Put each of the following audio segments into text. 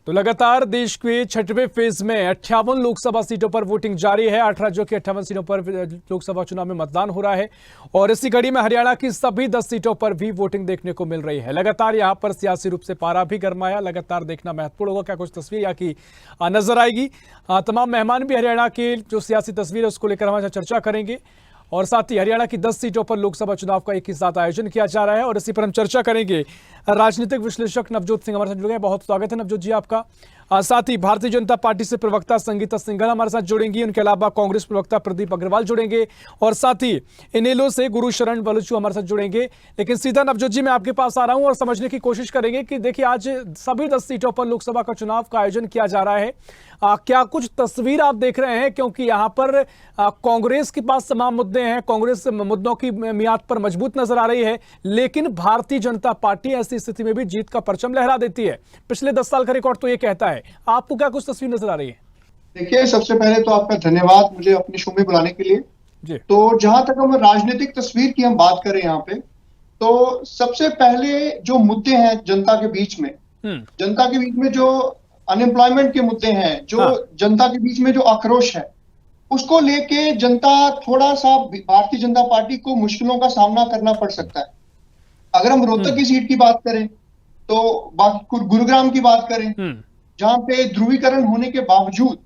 तो लगातार देश के छठवें फेज में 58 लोकसभा सीटों पर वोटिंग जारी है। 8 राज्यों की 58 सीटों पर लोकसभा चुनाव में मतदान हो रहा है और इसी कड़ी में हरियाणा की सभी 10 सीटों पर भी वोटिंग देखने को मिल रही है। लगातार यहां पर सियासी रूप से पारा भी गरमाया। लगातार देखना महत्वपूर्ण होगा क्या कुछ तस्वीर यहाँ की नजर आएगी। तमाम मेहमान भी हरियाणा के जो सियासी तस्वीर है उसको लेकर हम चर्चा करेंगे और साथ ही हरियाणा की 10 सीटों पर लोकसभा चुनाव का एक ही साथ आयोजन किया जा रहा है और इसी पर हम चर्चा करेंगे। राजनीतिक विश्लेषक नवजोत सिंह हमारे साथ जुड़ गए। बहुत स्वागत है नवजोत जी आपका। साथ ही भारतीय जनता पार्टी से प्रवक्ता संगीता सिंघल हमारे साथ जुड़ेंगी। उनके अलावा कांग्रेस प्रवक्ता प्रदीप अग्रवाल जुड़ेंगे और साथ ही इनेलो से गुरुशरण बलुचू हमारे साथ जुड़ेंगे। लेकिन सीधा नवजोत जी मैं आपके पास आ रहा हूं और समझने की कोशिश करेंगे कि देखिए आज सभी 10 सीटों पर लोकसभा का चुनाव का आयोजन किया जा रहा है। क्या कुछ तस्वीर आप देख रहे हैं, क्योंकि यहां पर कांग्रेस के पास तमाम मुद्दे हैं, कांग्रेस मुद्दों की मियाद पर मजबूत नजर आ रही है, लेकिन भारतीय जनता पार्टी ऐसी स्थिति में भी जीत का परचम लहरा देती है। पिछले 10 साल का रिकॉर्ड तो ये कहता है। आपको क्या कुछ तस्वीर नजर आ रही है? देखिए, सबसे पहले तो आपका धन्यवाद मुझे अपने शो में बुलाने के लिए जी। तो जहां तक हम राजनीतिक तस्वीर की हम बात करें यहाँ पे, तो सबसे पहले जो मुद्दे हैं जनता के बीच में जो अनएम्प्लॉयमेंट के मुद्दे हैं, जो जनता के बीच में जो आक्रोश है, उसको लेके जनता थोड़ा सा भारतीय जनता पार्टी को मुश्किलों का सामना करना पड़ सकता है। अगर हम रोहतक की सीट की बात करें, तो गुरुग्राम की बात करें, जहां पे ध्रुवीकरण होने के बावजूद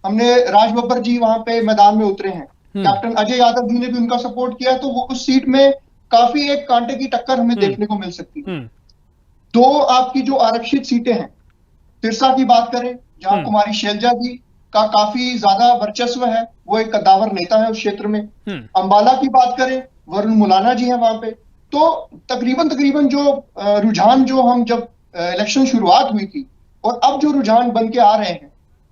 हमने राज बब्बर जी वहां पे मैदान में उतरे हैं, कैप्टन अजय यादव जी ने भी उनका सपोर्ट किया, तो वो उस सीट में काफी एक कांटे की टक्कर हमें देखने को मिल सकती है। दो आपकी जो आरक्षित सीटें हैं, सिरसा की बात करें जहां कुमारी शैलजा जी का काफी ज्यादा वर्चस्व है, वो एक कद्दावर नेता है उस क्षेत्र में। अंबाला की बात करें, वरुण मुलाना जी हैं वहां पे। तो तकरीबन जो रुझान जो हम जब इलेक्शन शुरुआत हुई थी और अब जो रुझान बन के आ रहे हैं,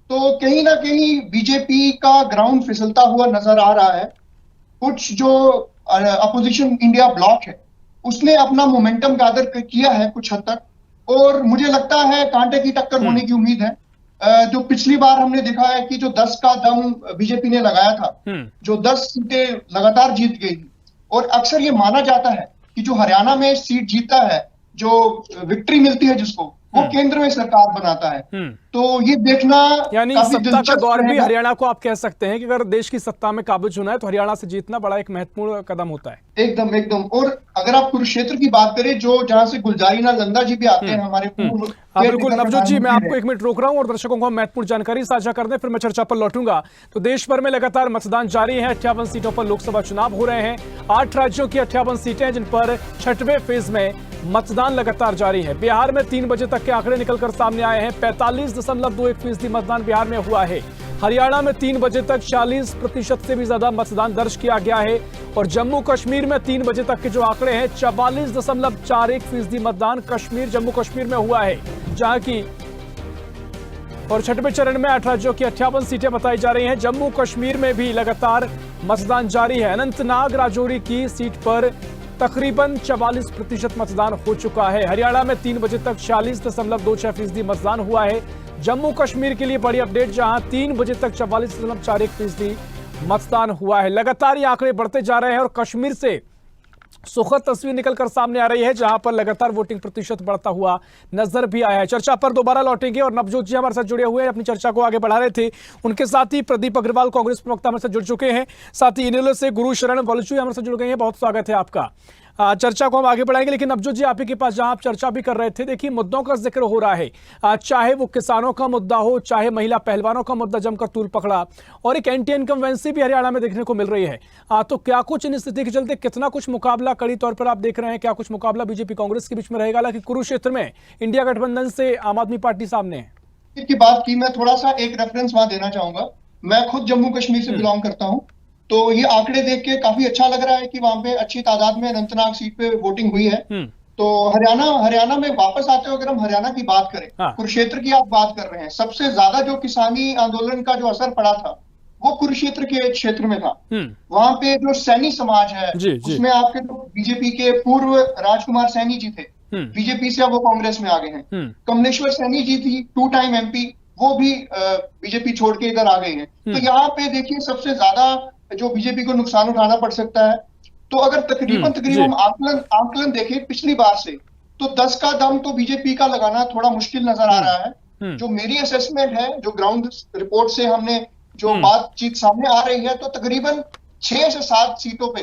तो कहीं ना कहीं बीजेपी का ग्राउंड फिसलता हुआ नजर आ रहा है। कुछ जो अपोजिशन इंडिया ब्लॉक है उसने अपना मोमेंटम गैदर किया है कुछ हद तक, और मुझे लगता है कांटे की टक्कर होने की उम्मीद है। जो पिछली बार हमने देखा है कि जो 10 का दम बीजेपी ने लगाया था, जो 10 सीटें लगातार जीत गई थी, और अक्सर ये माना जाता है कि जो हरियाणा में सीट जीतता है, जो विक्ट्री मिलती है जिसको, वो केंद्र में सरकार बनाता है। तो ये देखना यानी सत्ता का दौर भी हरियाणा को आप कह सकते हैं कि अगर देश की सत्ता में काबिज होना है तो हरियाणा से जीतना बड़ा एक महत्वपूर्ण कदम होता है। एकदम। और अगर आप कुरुक्षेत्र की बात करें, जो जहां से गुलजारी लाल नंदा जी भी आते हैं हमारे पूर्व। बिल्कुल नवजोत जी, मैं आपको 1 मिनट रोक रहा हूं और दर्शकों को महत्वपूर्ण जानकारी साझा कर दें, फिर मैं चर्चा पर लौटूंगा। तो देश भर में लगातार मतदान जारी है। 58 सीटों पर लोकसभा चुनाव हो रहे हैं। 8 राज्यों की 58 सीटें जिन पर छठवें फेज में मतदान लगातार जारी है। बिहार में 3 बजे तक के आंकड़े निकलकर सामने आए हैं। 45.21% मतदान बिहार में हुआ है। हरियाणा में 3 बजे तक 40% से भी ज्यादा मतदान दर्ज किया गया है और जम्मू कश्मीर में 3 बजे तक के जो आंकड़े हैं 44.41% मतदान जम्मू कश्मीर में हुआ है, जहां की और छठवें चरण में 8 राज्यों की 58 सीटें बताई जा रही हैं। जम्मू कश्मीर में भी लगातार मतदान जारी है। अनंतनाग राजौरी की सीट पर तकरीबन 44% मतदान हो चुका है। हरियाणा में 3 बजे तक 40.26% मतदान हुआ है। जम्मू कश्मीर के लिए बड़ी अपडेट, जहां 3 बजे तक 44.41% मतदान हुआ है। लगातार ये आंकड़े बढ़ते जा रहे हैं और कश्मीर से सुखद तस्वीर निकलकर सामने आ रही है, जहां पर लगातार वोटिंग प्रतिशत बढ़ता हुआ नजर भी आया है। चर्चा पर दोबारा लौटेंगे और नवजोत जी हमारे साथ जुड़े हुए हैं, अपनी चर्चा को आगे बढ़ा रहे थे। उनके साथ ही प्रदीप अग्रवाल कांग्रेस प्रवक्ता हमारे साथ जुड़ चुके हैं। साथ ही इनेलो से गुरुशरण बलुचू हमारे साथ जुड़ गए हैं। बहुत स्वागत है आपका। चर्चा को हम आगे बढ़ाएंगे, लेकिन नवजोत जी आप ही के पास, जहां आप चर्चा भी कर रहे थे, देखिए मुद्दों का जिक्र हो रहा है, चाहे वो किसानों का मुद्दा हो, चाहे महिला पहलवानों का मुद्दा जमकर तूल पकड़ा, और एक एंटी इनकम्बेंसी भी हरियाणा में देखने को मिल रही है। तो क्या कुछ इन स्थिति के चलते कितना कुछ मुकाबला कड़ी तौर पर आप देख रहे हैं, क्या कुछ मुकाबला बीजेपी कांग्रेस के बीच में रहेगा? हालांकि कुरुक्षेत्र में इंडिया गठबंधन से आम आदमी पार्टी सामने है। की बात की, मैं थोड़ा सा एक रेफरेंस वहां देना चाहूंगा। मैं खुद जम्मू कश्मीर से बिलोंग करता हूं, तो ये आंकड़े देख के काफी अच्छा लग रहा है कि वहां पे अच्छी तादाद में अनंतनाग सीट पे वोटिंग हुई है। तो हरियाणा में वापस आते हुए अगर हम हरियाणा की बात करें, कुरुक्षेत्र की आप बात कर रहे हैं, सबसे ज्यादा जो किसानी आंदोलन का जो असर पड़ा था वो कुरुक्षेत्र के क्षेत्र में था। वहां पे जो सैनी समाज है उसमें आपके तो बीजेपी के पूर्व राजकुमार सैनी जी थे, बीजेपी से अब वो कांग्रेस में आ गए हैं। कमलेश्वर सैनी जी थी 2 टाइम MP, वो भी बीजेपी छोड़ के इधर आ गए हैं। तो यहाँ पे देखिए सबसे ज्यादा जो बीजेपी को नुकसान उठाना पड़ सकता है। तो अगर तकरीबन आंकलन देखें पिछली बार से, तो 10 का दम तो बीजेपी का लगाना थोड़ा मुश्किल नजर आ रहा है। जो मेरी असेसमेंट है, जो ग्राउंड रिपोर्ट से हमने जो बातचीत सामने आ रही है, तो तकरीबन 6 से 7 सीटों पे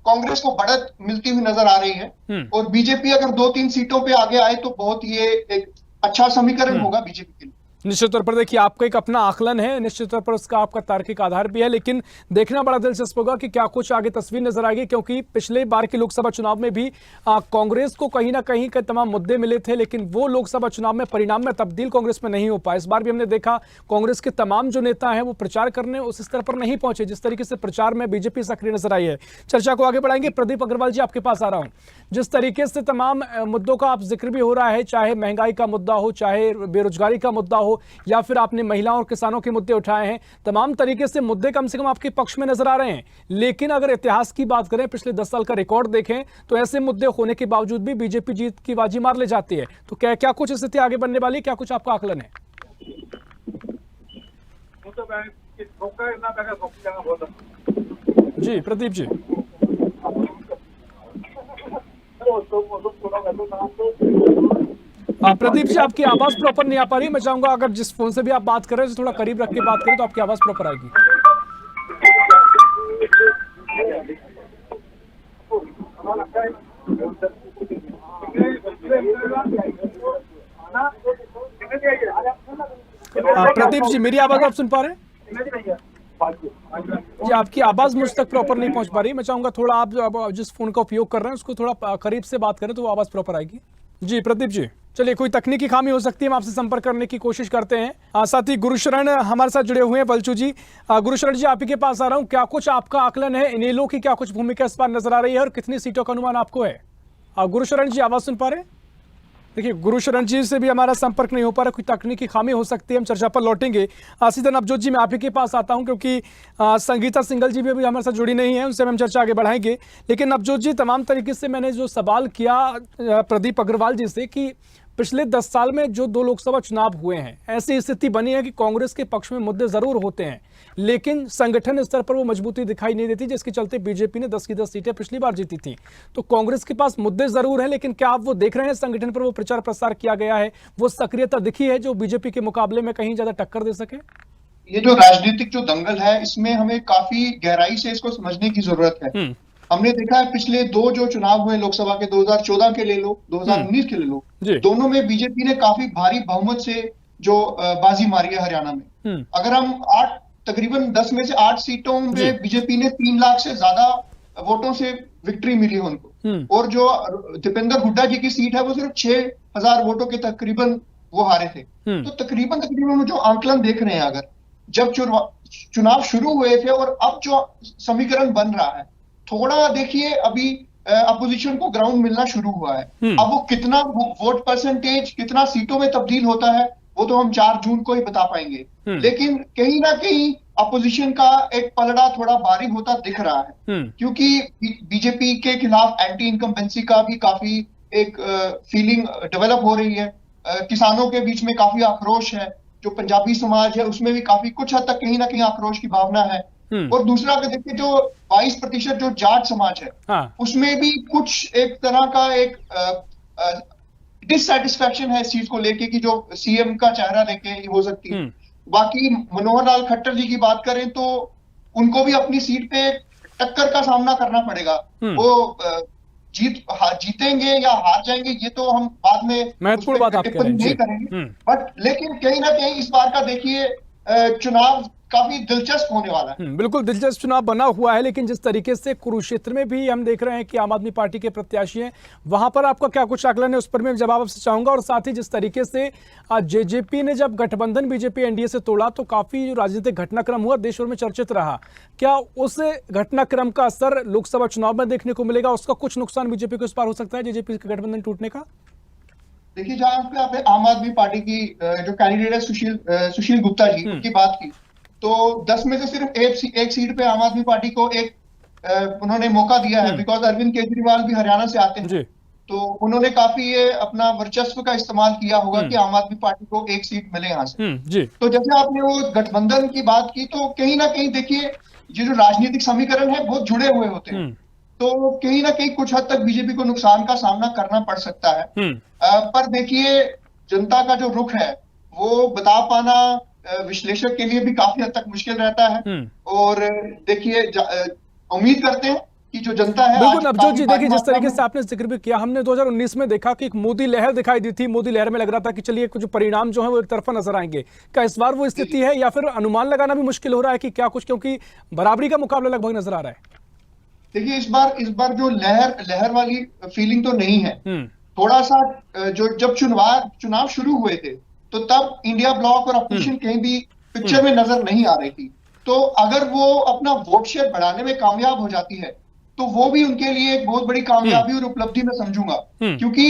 कांग्रेस को बढ़त मिलती हुई नजर आ रही है। और बीजेपी अगर 2-3 सीटों पे आगे आए तो बहुत ये एक अच्छा समीकरण होगा बीजेपी के लिए। निश्चित तौर पर देखिए, आपका एक अपना आकलन है, निश्चित तौर पर उसका आपका तार्किक आधार भी है, लेकिन देखना बड़ा दिलचस्प होगा कि क्या कुछ आगे तस्वीर नजर आएगी, क्योंकि पिछले बार के लोकसभा चुनाव में भी कांग्रेस को कहीं ना कहीं के तमाम मुद्दे मिले थे, लेकिन वो लोकसभा चुनाव में परिणाम में तब्दील कांग्रेस में नहीं हो पाए। इस बार भी हमने देखा कांग्रेस के तमाम जो नेता हैं वो प्रचार करने उस स्तर पर नहीं पहुंचे जिस तरीके से प्रचार में बीजेपी सक्रिय नजर आई है। चर्चा को आगे बढ़ाएंगे। प्रदीप अग्रवाल जी, आपके पास आ रहा हूं। जिस तरीके से तमाम मुद्दों का आप जिक्र भी हो रहा है, चाहे महंगाई का मुद्दा हो, चाहे बेरोजगारी का मुद्दा हो, या फिर आपने महिलाओं और किसानों के मुद्दे उठाए हैं, तमाम तरीके से मुद्दे कम से कम आपके पक्ष में नजर आ रहे हैं। लेकिन अगर इतिहास की बात करें, पिछले 10 साल का रिकॉर्ड देखें, तो ऐसे मुद्दे होने के बावजूद भी बीजेपी जीत की बाजी मार ले जाती है। तो क्या कुछ स्थिति आगे बढ़ने वाली, क्या कुछ आपका आकलन है? जी प्रदीप जी। प्रदीप जी, आपकी आवाज प्रॉपर नहीं आ पा रही। मैं चाहूंगा अगर जिस फोन से भी आप बात कर रहे हैं थोड़ा करीब रख के बात करें तो आपकी आवाज प्रॉपर आएगी। प्रदीप जी, मेरी आवाज आप सुन पा रहे हैं? जी, आपकी आवाज मुझ तक प्रॉपर नहीं पहुंच पा रही। मैं चाहूंगा थोड़ा आप जिस फोन का उपयोग कर रहे हैं उसको थोड़ा करीब से बात करें तो वो आवाज प्रॉपर आएगी। जी प्रदीप जी, चलिए, कोई तकनीकी खामी हो सकती है, हम आपसे संपर्क करने की कोशिश करते हैं। साथ ही गुरुशरण हमारे साथ जुड़े हुए हैं, बलचू जी। गुरुशरण जी, आप ही के पास आ रहा हूं। क्या कुछ आपका आकलन है, इनेलो की क्या कुछ भूमिका इस बार नजर आ रही है और कितनी सीटों का अनुमान आपको है? गुरुशरण जी, आवाज सुन पा रहे हैं? देखिए, गुरुशरण जी से भी हमारा संपर्क नहीं हो पा रहा, कोई तकनीकी खामी हो सकती है, हम चर्चा पर लौटेंगे। सीधे नवजोत जी, मैं आप ही के पास आता हूं क्योंकि संगीता सिंगल जी भी अभी हमारे साथ जुड़ी नहीं है, उनसे हम चर्चा आगे बढ़ाएंगे। लेकिन नवजोत जी, तमाम तरीके से मैंने जो सवाल किया प्रदीप अग्रवाल जी से कि पिछले 10 साल में जो 2 लोकसभा चुनाव हुए हैं, ऐसी स्थिति बनी है कि कांग्रेस के पक्ष में मुद्दे जरूर होते हैं, लेकिन संगठन स्तर पर वो मजबूती दिखाई नहीं देती, जिसके चलते बीजेपी ने 10 की 10 सीटें पिछली बार जीती थी। तो कांग्रेस के पास मुद्दे जरूर हैं, लेकिन क्या आप वो देख रहे हैं संगठन पर वो प्रचार प्रसार किया गया है, वो सक्रियता दिखी है जो बीजेपी के मुकाबले में कहीं ज्यादा टक्कर दे सके? ये जो राजनीतिक जो दंगल है, इसमें हमें काफी गहराई से इसको समझने की जरूरत है। हमने देखा है पिछले 2 जो चुनाव हुए लोकसभा के, 2014 के ले लो, 2019 के ले लो, दोनों में बीजेपी ने काफी भारी बहुमत से जो बाजी मारी है हरियाणा में। अगर हम तकरीबन 10 में से 8 सीटों में बीजेपी ने 3 लाख से ज्यादा वोटों से विक्ट्री मिली है उनको। और जो दीपेंद्र हुड्डा जी की सीट है वो सिर्फ 6,000 वोटों के तकरीबन वो हारे थे। तो तकरीबन जो आंकलन देख रहे हैं, अगर जब चुनाव शुरू हुए थे और अब जो समीकरण बन रहा है, थोड़ा देखिए, अभी अपोजिशन को ग्राउंड मिलना शुरू हुआ है। अब वो कितना वोट परसेंटेज, कितना सीटों में तब्दील होता है, वो तो हम 4 जून को ही बता पाएंगे। लेकिन कहीं ना कहीं अपोजिशन का एक पलड़ा थोड़ा भारी होता दिख रहा है, क्योंकि बीजेपी के खिलाफ एंटी इनकम्बेंसी का भी काफी एक फीलिंग डेवलप हो रही है। किसानों के बीच में काफी आक्रोश है, जो पंजाबी समाज है उसमें भी काफी कुछ हद तक कहीं ना कहीं आक्रोश की भावना है। और दूसरा अगर देखिए, जो 22% जो जाट समाज है, उसमें भी कुछ एक तरह का एक डिससैटिस्फैक्शन है इस चीज को लेके कि जो सीएम का चेहरा लेके हो सकती है। बाकी मनोहर लाल खट्टर जी की बात करें तो उनको भी अपनी सीट पे टक्कर का सामना करना पड़ेगा। वो जीतेंगे या हार जाएंगे ये तो हम बाद में महत्वपूर्ण बात आप नहीं करेंगे, बट लेकिन कहीं ना कहीं इस बार का देखिए चुनाव काफी दिलचस्प होने वाला है। बिल्कुल दिलचस्प चुनाव बना हुआ है, लेकिन जिस तरीके से कुरुक्षेत्र में भी हम देख रहे हैं कि आम आदमी पार्टी के प्रत्याशी हैं, वहां पर आपका क्या कुछ आकलन है, उस पर मैं जवाब आपसे चाहूंगा। और साथ ही जिस तरीके से जेजेपी ने जब गठबंधन बीजेपी एनडीए से तोड़ा तो काफी जो राजनीतिक घटनाक्रम हुआ देश भर में चर्चित रहा, क्या उस घटनाक्रम का असर लोकसभा चुनाव में देखने को मिलेगा? उसका कुछ नुकसान बीजेपी को इस बार हो सकता है जेजेपी का गठबंधन टूटने का? देखिए, जहां पे आपने आम आदमी पार्टी की जो कैंडिडेट है सुशील गुप्ता जी, उनकी बात की, तो 10 में से सिर्फ एक सीट पे आम आदमी पार्टी को उन्होंने मौका दिया है, बिकॉज अरविंद केजरीवाल भी हरियाणा से आते हैं। तो उन्होंने काफी ये अपना वर्चस्व का इस्तेमाल किया होगा कि आम आदमी पार्टी को एक सीट मिले यहाँ से। तो जैसे आपने वो गठबंधन की बात की, तो कहीं ना कहीं देखिए ये जो राजनीतिक समीकरण है बहुत जुड़े हुए होते हैं, तो कहीं ना कहीं कुछ हद तक बीजेपी को नुकसान का सामना करना पड़ सकता है। पर देखिए, जनता का जो रुख है वो बता पाना विश्लेषक के लिए भी काफी हद तक मुश्किल रहता है। और देखिए, उम्मीद करते हैं कि जो जनता है, बिल्कुल नवजोत जी, देखिए जिस तरीके से आपने जिक्र भी किया, हमने 2019 में देखा कि एक मोदी लहर दिखाई दी थी। मोदी लहर में लग रहा था कि चलिए कुछ परिणाम जो है वो एक तरफा नजर आएंगे। क्या इस बार वो स्थिति है, या फिर अनुमान लगाना भी मुश्किल हो रहा है कि क्या कुछ, क्योंकि बराबरी का मुकाबला लगभग नजर आ रहा है? देखिए, इस बार जो लहर वाली फीलिंग तो नहीं है। थोड़ा सा जो जब चुनाव शुरू हुए थे, तो तब इंडिया ब्लॉक और अपोजिशन कहीं भी पिक्चर में नजर नहीं आ रही थी। तो अगर वो अपना वोट शेयर बढ़ाने में कामयाब हो जाती है, तो वो भी उनके लिए एक बहुत बड़ी कामयाबी और उपलब्धि मैं समझूंगा। क्योंकि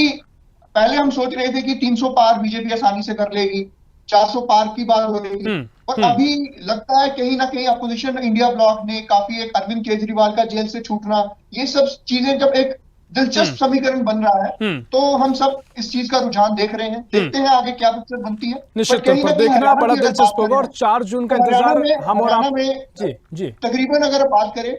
पहले हम सोच रहे थे कि 300 पार बीजेपी आसानी से कर लेगी, 400 पार की बात हो रही थी। और अभी लगता है कहीं ना कहीं अपोजिशन इंडिया ब्लॉक ने काफी, एक अरविंद केजरीवाल का जेल से छूटना, ये सब चीजें जब एक दिलचस्प समीकरण बन रहा है, तो हम सब इस चीज का रुझान देख रहे हैं। देखते हैं आगे क्या पिक्चर बनती है। निश्चित तौर पर देखना बड़ा दिलचस्प होगा, और 4 जून का इंतजार हम और आप। जी तकरीबन अगर बात करें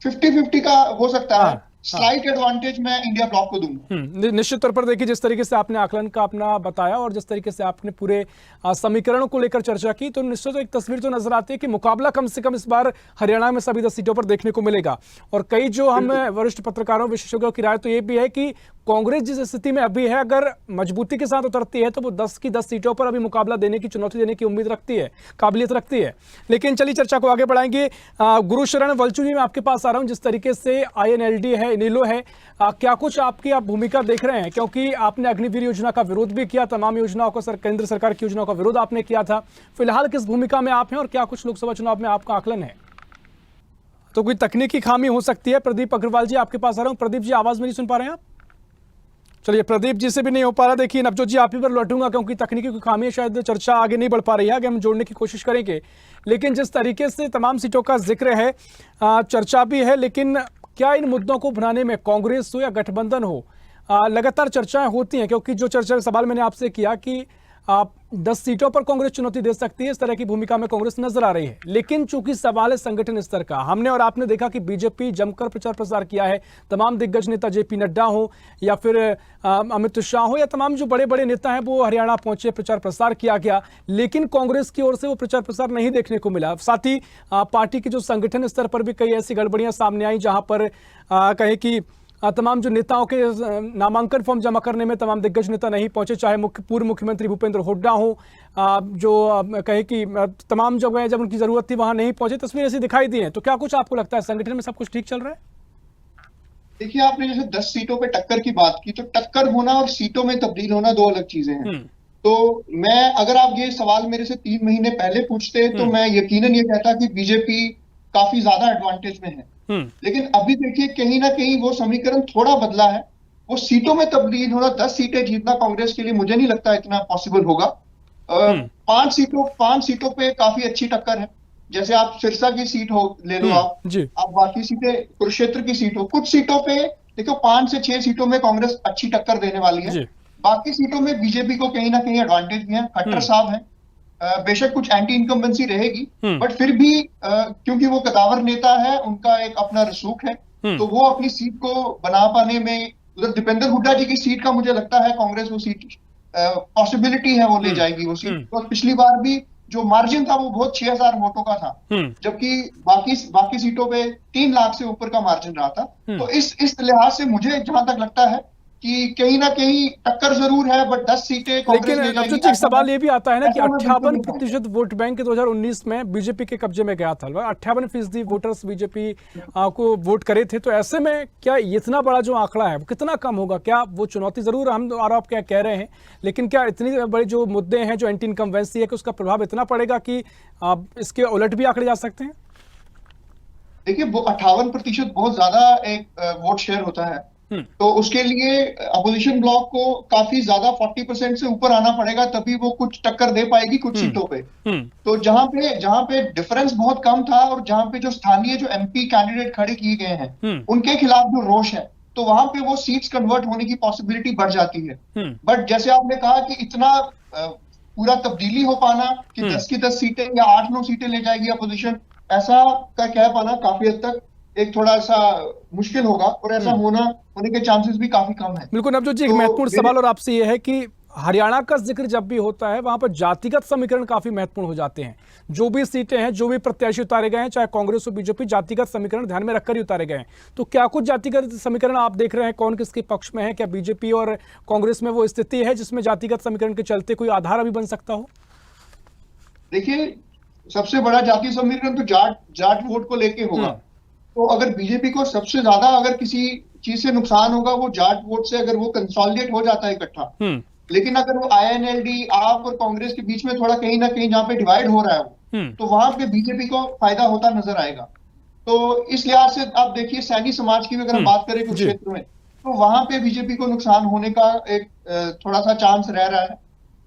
50-50 का हो सकता है। स्लाइट एडवांटेज मैं इंडिया ब्लॉक को दूंगा। निश्चित तौर पर देखिए, जिस तरीके से आपने आकलन का अपना बताया और जिस तरीके से आपने पूरे समीकरणों को लेकर चर्चा की, तो निश्चित एक तस्वीर तो नजर आती है कि मुकाबला कम से कम इस बार हरियाणा में सभी 10 सीटों पर देखने को मिलेगा। और कई जो हम वरिष्ठ पत्रकारों, विशेषज्ञों की राय तो ये भी है कि कांग्रेस जिस स्थिति में अभी है, अगर मजबूती के साथ उतरती है तो वो 10 की 10 सीटों पर अभी मुकाबला देने की, चुनौती देने की उम्मीद रखती है, काबिलियत रखती है। लेकिन चलिए चर्चा को आगे बढ़ाएंगे। गुरुशरण वल्चू जी, मैं आपके पास आ रहा हूं। जिस तरीके से INLD है, इनेलो है, क्या कुछ आपकी आप भूमिका देख रहे हैं? क्योंकि आपने अग्निवीर योजना का विरोध भी किया, तमाम योजनाओं को, केंद्र सरकार की योजनाओं का विरोध आपने किया था। फिलहाल किस भूमिका में आप हैं और क्या कुछ लोकसभा चुनाव में आपका आकलन है? तो कोई तकनीकी खामी हो सकती है। प्रदीप अग्रवाल जी, आपके पास आ रहा हूं। प्रदीप जी, आवाज मेरी सुन पा रहे हैं आप? चलिए, प्रदीप जी से भी नहीं हो पा रहा। देखिए नवजोत जी, आप ही पर लौटूंगा, क्योंकि तकनीकी कोई खामी है, शायद चर्चा आगे नहीं बढ़ पा रही है। आगे हम जोड़ने की कोशिश करेंगे। लेकिन जिस तरीके से तमाम सीटों का जिक्र है, चर्चा भी है, लेकिन क्या इन मुद्दों को बनाने में कांग्रेस हो या गठबंधन हो, लगातार चर्चाएं होती हैं? क्योंकि जो चर्चा सवाल मैंने आपसे किया कि 10 सीटों पर कांग्रेस चुनौती दे सकती है, इस तरह की भूमिका में कांग्रेस नजर आ रही है। लेकिन चूंकि सवाल है संगठन स्तर का, हमने और आपने देखा कि बीजेपी जमकर प्रचार प्रसार किया है। तमाम दिग्गज नेता, JP नड्डा हो या फिर अमित शाह हो, या तमाम जो बड़े बड़े नेता हैं, वो हरियाणा पहुंचे, प्रचार प्रसार किया गया। लेकिन कांग्रेस की ओर से वो प्रचार प्रसार नहीं देखने को मिला। साथ ही पार्टी की जो संगठन स्तर पर भी कई ऐसी गड़बड़ियां सामने आई, जहां पर कहे कि तमाम जो नेताओं के नामांकन फॉर्म जमा करने में तमाम दिग्गज नेता नहीं पहुंचे, चाहे पूर्व मुख्यमंत्री भूपेंद्र हुड्डा हो, जो कहे कि तमाम जगह जब उनकी जरूरत थी वहां नहीं पहुंचे। तस्वीर ऐसी दिखाई दी है। तो क्या कुछ आपको लगता है संगठन में सब कुछ ठीक चल रहा है? देखिए, आपने जैसे 10 सीटों पे टक्कर की बात की, तो टक्कर होना और सीटों में तब्दील होना दो अलग चीजें हैं। तो मैं, अगर आप ये सवाल मेरे से 3 महीने पहले पूछते, तो मैं यकीनन ये कहता कि बीजेपी काफी ज्यादा एडवांटेज में है। लेकिन अभी देखिए, कहीं ना कहीं वो समीकरण थोड़ा बदला है। वो सीटों में तब्दील होना, 10 सीटें जीतना कांग्रेस के लिए मुझे नहीं लगता इतना पॉसिबल होगा। 5 सीटों पे काफी अच्छी टक्कर है। जैसे आप सिरसा की सीट हो ले लो, आप बाकी सीटें, कुरुक्षेत्र की सीट हो, कुछ सीटों पे देखो 5 से 6 सीटों में कांग्रेस अच्छी टक्कर देने वाली है। बाकी सीटों में बीजेपी को कहीं ना कहीं एडवांटेज भी है। खट्टर साहब है, बेशक कुछ एंटी इनकम्बेंसी रहेगी, बट फिर भी क्योंकि वो कदावर नेता है, उनका एक अपना रसूख है, तो वो अपनी सीट को बना पाने में, उधर दीपेंद्र हुड्डा जी की सीट का मुझे लगता है कांग्रेस वो सीट पॉसिबिलिटी है वो ले जाएगी वो सीट। तो पिछली बार भी जो मार्जिन था वो बहुत 6000 वोटों का था, जबकि बाकी सीटों पे 3 लाख से ऊपर का मार्जिन रहा था। तो इस लिहाज से मुझे जहां तक लगता है कि कहीं ना कहीं टक्कर जरूर है, बट 10 सीटें कांग्रेस ले जाएगी। लेकिन एक सवाल ये भी आता है ना कि 58% वोट बैंक 2019 में बीजेपी के कब्जे में गया था। 58% वोटर्स बीजेपी को वोट करे थे। तो ऐसे में क्या इतना बड़ा जो आंकड़ा है वो कितना कम होगा? क्या वो चुनौती जरूर, हम और आप क्या कह रहे हैं, लेकिन क्या इतनी बड़ी जो मुद्दे हैं, जो एंटी इनकम्बेंसी है, कि उसका प्रभाव इतना पड़ेगा कि इसके उलट भी आंकड़े जा सकते हैं? देखिए, वो 58% बहुत ज्यादा एक वोट शेयर होता है। तो उसके लिए अपोजिशन ब्लॉक को काफी ज्यादा 40% से ऊपर आना पड़ेगा, तभी वो कुछ टक्कर दे पाएगी कुछ सीटों पे। तो जहां पे डिफरेंस बहुत कम था, और जहां पे जो स्थानीय जो MP कैंडिडेट खड़े किए गए हैं, उनके खिलाफ जो रोष है, तो वहां पे वो सीट्स कन्वर्ट होने की पॉसिबिलिटी बढ़ जाती है। बट जैसे आपने कहा कि इतना पूरा तब्दीली हो पाना कि 10 की 10 सीटें या 8-9 सीटें ले जाएगी अपोजिशन, ऐसा कह पाना काफी हद तक एक थोड़ा सा मुश्किल होगा, और ऐसा होने के चांसेस भी काफी कम है। बिल्कुल नवजोत जी, एक महत्वपूर्ण सवाल और आपसे ये है कि हरियाणा का जिक्र जब भी होता है वहां पर जातिगत समीकरण काफी महत्वपूर्ण हो जाते हैं। जो भी सीटें हैं, जो भी प्रत्याशी उतारे गए हैं, चाहे कांग्रेस हो बीजेपी, जातिगत समीकरण ध्यान में रखकर ही उतारे गए हैं। तो क्या कुछ जातिगत समीकरण आप देख रहे हैं, कौन किसके पक्ष में है? क्या बीजेपी और कांग्रेस में वो स्थिति है जिसमें जातिगत समीकरण के चलते कोई आधार अभी बन सकता हो? देखिए, सबसे बड़ा जातीय समीकरण तो जाट वोट को लेके होगा। तो अगर बीजेपी को सबसे ज्यादा अगर किसी चीज से नुकसान होगा वो जाट वोट से, अगर वो कंसोलिडेट हो जाता है इकट्ठा। लेकिन अगर वो आईएनएलडी, आप और कांग्रेस के बीच में थोड़ा कहीं ना कहीं जहां पे डिवाइड हो रहा है वो, तो वहां पे बीजेपी को फायदा होता नजर आएगा। तो इस लिहाज से आप देखिए, सैनी समाज की भी अगर हम बात करें कुछ क्षेत्र में, तो वहां पे बीजेपी को नुकसान होने का एक थोड़ा सा चांस रह रहा है।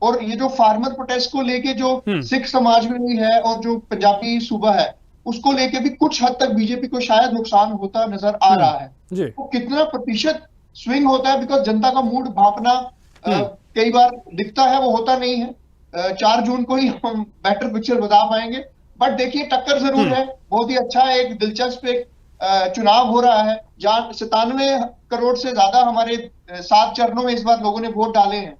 और ये जो फार्मर प्रोटेस्ट को लेके जो सिख समाज में भी है और जो पंजाबी सूबा है, उसको लेके भी कुछ हद तक बीजेपी को शायद नुकसान होता नजर आ रहा है। तो कितना प्रतिशत स्विंग होता है, बिकॉज जनता का मूड भांपना कई बार दिखता है, वो होता नहीं है। 4 जून को ही हम बेटर पिक्चर बता पाएंगे। बट देखिए, टक्कर जरूर है। बहुत ही अच्छा एक दिलचस्प एक चुनाव हो रहा है, जहां 97 करोड़ से ज्यादा हमारे 7 चरणों में इस बार लोगों ने वोट डाले हैं।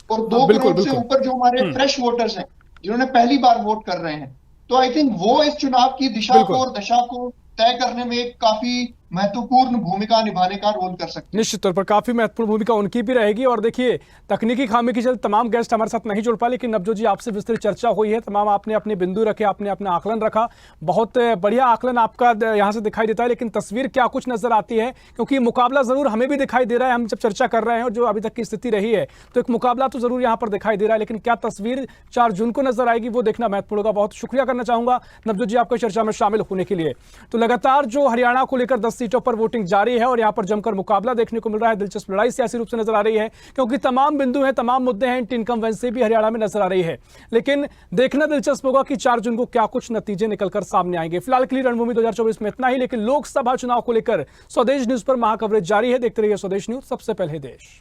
और 2 करोड़ से ऊपर जो हमारे फ्रेश वोटर्स हैं, जिन्होंने पहली बार वोट कर रहे हैं। तो आई थिंक वो इस चुनाव की दिशा को और दशा को तय करने में एक काफी महत्वपूर्ण भूमिका निभाने का रोल कर सकते हैं। निश्चित तौर पर काफी महत्वपूर्ण भूमिका उनकी भी रहेगी। और देखिए, तकनीकी खामी की चलते तमाम गेस्ट हमारे साथ नहीं जुड़ पाए, लेकिन नवजोत जी, आपसे विस्तृत चर्चा हुई है, तमाम आपने अपने बिंदु रखे, आपने अपना आकलन रखा। बहुत बढ़िया आकलन आपका यहाँ से दिखाई देता है, लेकिन तस्वीर क्या कुछ नजर आती है? क्योंकि मुकाबला जरूर हमें भी दिखाई दे रहा है, हम जब चर्चा कर रहे हैं और जो अभी तक की स्थिति रही है, तो एक मुकाबला तो जरूर यहाँ पर दिखाई दे रहा है, लेकिन क्या तस्वीर 4 जून को नजर आएगी, वो देखना महत्वपूर्ण होगा। बहुत शुक्रिया करना चाहूंगा नवजोत जी आपका चर्चा में शामिल होने के लिए। तो लगातार जो हरियाणा को लेकर 10 सीटों पर वोटिंग जारी है और यहां पर जमकर मुकाबला देखने को मिल रहा है। दिलचस्प लड़ाई सियासी रूप से नजर आ रही है, क्योंकि तमाम बिंदु हैं, तमाम मुद्दे हैं, इनकम्बेंसी भी हरियाणा में नजर आ रही है। लेकिन देखना दिलचस्प होगा कि 4 जून को क्या कुछ नतीजे निकलकर सामने आएंगे। फिलहाल के लिए रणभूमि 2024 में इतना ही, लेकिन लोकसभा चुनाव को लेकर स्वदेश न्यूज पर महाकवरेज जारी है। देखते रहिए स्वदेश न्यूज, सबसे पहले देश।